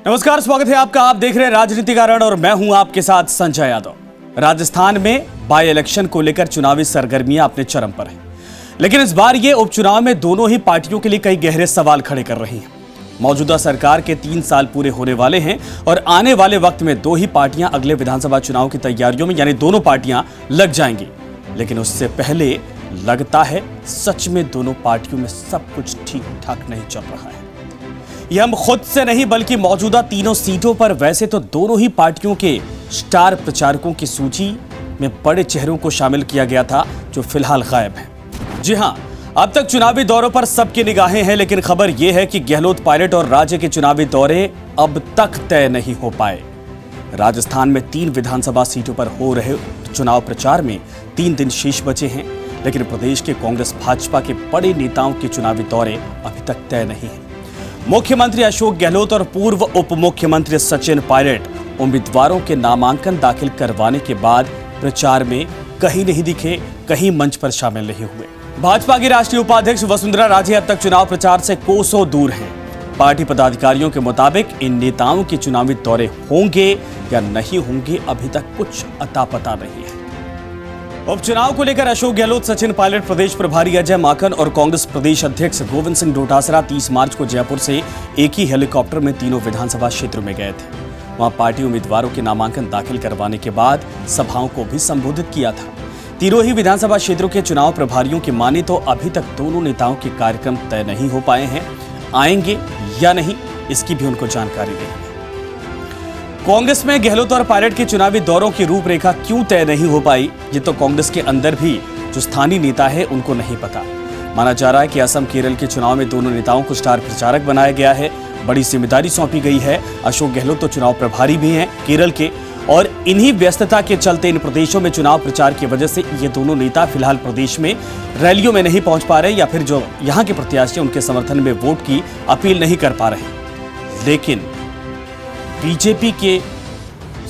नमस्कार, स्वागत है आपका। आप देख रहे हैं राजनीति का रण और मैं हूं आपके साथ संजय यादव। राजस्थान में बाई इलेक्शन को लेकर चुनावी सरगर्मियां अपने चरम पर हैं, लेकिन इस बार ये उपचुनाव में दोनों ही पार्टियों के लिए कई गहरे सवाल खड़े कर रही हैं। मौजूदा सरकार के 3 साल पूरे होने वाले हैं और आने वाले वक्त में दो ही पार्टियां अगले विधानसभा चुनाव की तैयारियों में यानी दोनों पार्टियां लग जाएंगी। लेकिन उससे पहले लगता है सच में दोनों पार्टियों में सब कुछ ठीक ठाक नहीं चल रहा है। यह हम खुद से नहीं बल्कि मौजूदा तीनों सीटों पर वैसे तो दोनों ही पार्टियों के स्टार प्रचारकों की सूची में बड़े चेहरों को शामिल किया गया था जो फिलहाल गायब हैं। जी हां, अब तक चुनावी दौरों पर सबकी निगाहें हैं, लेकिन खबर यह है कि गहलोत पायलट और राज्य के चुनावी दौरे अब तक तय नहीं हो पाए। राजस्थान में 3 विधानसभा सीटों पर हो रहे चुनाव प्रचार में 3 दिन शेष बचे हैं, लेकिन प्रदेश के कांग्रेस भाजपा के बड़े नेताओं के चुनावी दौरे अभी तक तय नहीं है। मुख्यमंत्री अशोक गहलोत और पूर्व उप मुख्यमंत्री सचिन पायलट उम्मीदवारों के नामांकन दाखिल करवाने के बाद प्रचार में कहीं नहीं दिखे, कहीं मंच पर शामिल नहीं हुए। भाजपा की राष्ट्रीय उपाध्यक्ष वसुंधरा राजे अब तक चुनाव प्रचार से कोसों दूर हैं। पार्टी पदाधिकारियों के मुताबिक इन नेताओं के चुनावी दौरे होंगे या नहीं होंगे अभी तक कुछ अता पता नहीं है। उपचुनाव को लेकर अशोक गहलोत, सचिन पायलट, प्रदेश प्रभारी अजय माकन और कांग्रेस प्रदेश अध्यक्ष गोविंद सिंह डोटासरा 30 मार्च को जयपुर से एक ही हेलीकॉप्टर में तीनों विधानसभा क्षेत्रों में गए थे। वहां पार्टी उम्मीदवारों के नामांकन दाखिल करवाने के बाद सभाओं को भी संबोधित किया था। तीनों ही विधानसभा क्षेत्रों के चुनाव प्रभारियों की माने तो अभी तक दोनों नेताओं के कार्यक्रम तय नहीं हो पाए हैं। आएंगे या नहीं, इसकी भी उनको जानकारी नहीं है। कांग्रेस में गहलोत और पायलट के चुनावी दौरों की रूपरेखा क्यों तय नहीं हो पाई, ये तो कांग्रेस के अंदर भी जो स्थानीय नेता है उनको नहीं पता। माना जा रहा है कि असम केरल के चुनाव में दोनों नेताओं को स्टार प्रचारक बनाया गया है, बड़ी जिम्मेदारी सौंपी गई है। अशोक गहलोत तो चुनाव प्रभारी भी हैं केरल के, और इन्हीं व्यस्तता के चलते इन प्रदेशों में चुनाव प्रचार की वजह से ये दोनों नेता फिलहाल प्रदेश में रैलियों में नहीं पहुंच पा रहे, या फिर जो यहाँ के प्रत्याशी उनके समर्थन में वोट की अपील नहीं कर पा रहे। लेकिन बीजेपी के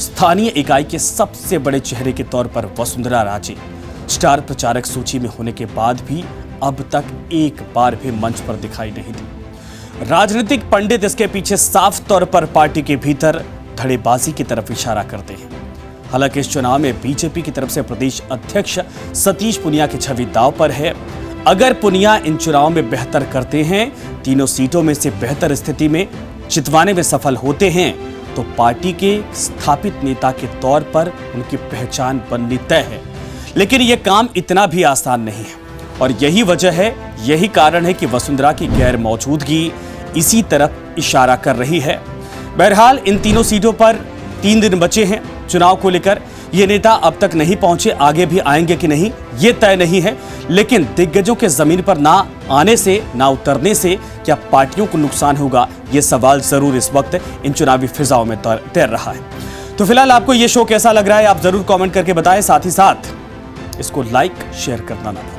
स्थानीय इकाई के सबसे बड़े चेहरे के तौर पर वसुंधरा राजे स्टार प्रचारक सूची में होने के बाद भी अब तक एक बार भी मंच पर दिखाई नहीं दी। राजनीतिक पंडित इसके पीछे साफ तौर पर पार्टी के भीतर धड़ेबाजी की तरफ इशारा करते हैं। हालांकि इस चुनाव में बीजेपी की तरफ से प्रदेश अध्यक्ष सतीश पूनिया की छवि दांव पर है। अगर पूनिया इन चुनाव में बेहतर करते हैं, तीनों सीटों में से बेहतर स्थिति में जितवाने में सफल होते हैं, तो पार्टी के स्थापित नेता के तौर पर उनकी पहचान बननी तय है। लेकिन यह काम इतना भी आसान नहीं है, और यही वजह है, यही कारण है कि वसुंधरा की गैर मौजूदगी इसी तरफ इशारा कर रही है। बहरहाल इन तीनों सीटों पर 3 दिन बचे हैं चुनाव को लेकर। ये नेता अब तक नहीं पहुंचे, आगे भी आएंगे कि नहीं ये तय नहीं है। लेकिन दिग्गजों के जमीन पर ना आने से, ना उतरने से क्या पार्टियों को नुकसान होगा, ये सवाल जरूर इस वक्त इन चुनावी फिजाओं में तैर रहा है। तो फिलहाल आपको ये शो कैसा लग रहा है आप जरूर कमेंट करके बताएं। साथ ही साथ इसको लाइक शेयर करना ना भूलें।